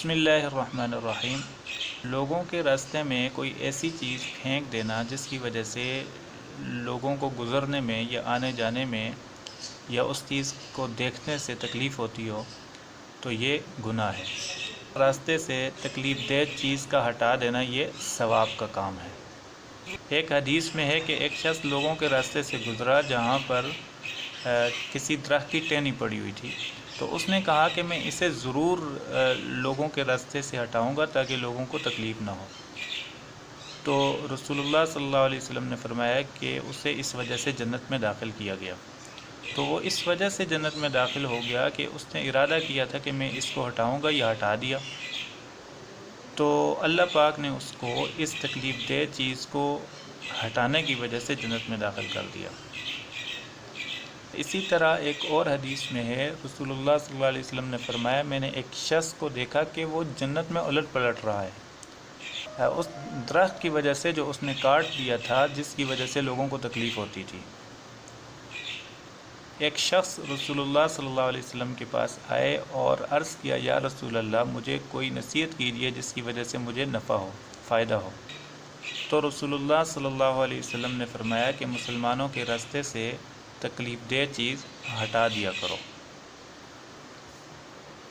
بسم اللہ الرحمن الرحیم۔ لوگوں کے راستے میں کوئی ایسی چیز پھینک دینا جس کی وجہ سے لوگوں کو گزرنے میں یا آنے جانے میں یا اس چیز کو دیکھنے سے تکلیف ہوتی ہو تو یہ گناہ ہے۔ راستے سے تکلیف دہ چیز کا ہٹا دینا یہ ثواب کا کام ہے۔ ایک حدیث میں ہے کہ ایک شخص لوگوں کے راستے سے گزرا جہاں پر کسی درخت کی ٹہنی پڑی ہوئی تھی، تو اس نے کہا کہ میں اسے ضرور لوگوں کے راستے سے ہٹاؤں گا تاکہ لوگوں کو تکلیف نہ ہو۔ تو رسول اللہ صلی اللہ علیہ وسلم نے فرمایا کہ اسے اس وجہ سے جنت میں داخل کیا گیا۔ تو وہ اس وجہ سے جنت میں داخل ہو گیا کہ اس نے ارادہ کیا تھا کہ میں اس کو ہٹاؤں گا، یہ ہٹا دیا، تو اللہ پاک نے اس کو اس تکلیف دہ چیز کو ہٹانے کی وجہ سے جنت میں داخل کر دیا۔ اسی طرح ایک اور حدیث میں ہے، رسول اللہ صلی اللہ علیہ وسلم نے فرمایا میں نے ایک شخص کو دیکھا کہ وہ جنت میں الٹ پلٹ رہا ہے اس درخت کی وجہ سے جو اس نے کاٹ دیا تھا، جس کی وجہ سے لوگوں کو تکلیف ہوتی تھی۔ ایک شخص رسول اللہ صلی اللہ علیہ وسلم کے پاس آئے اور عرض کیا یا رسول اللہ مجھے کوئی نصیحت کیجیے جس کی وجہ سے مجھے نفع ہو، فائدہ ہو۔ تو رسول اللہ صلی اللہ علیہ وسلم نے فرمایا کہ مسلمانوں کے راستے سے تکلیف دہ چیز ہٹا دیا کرو۔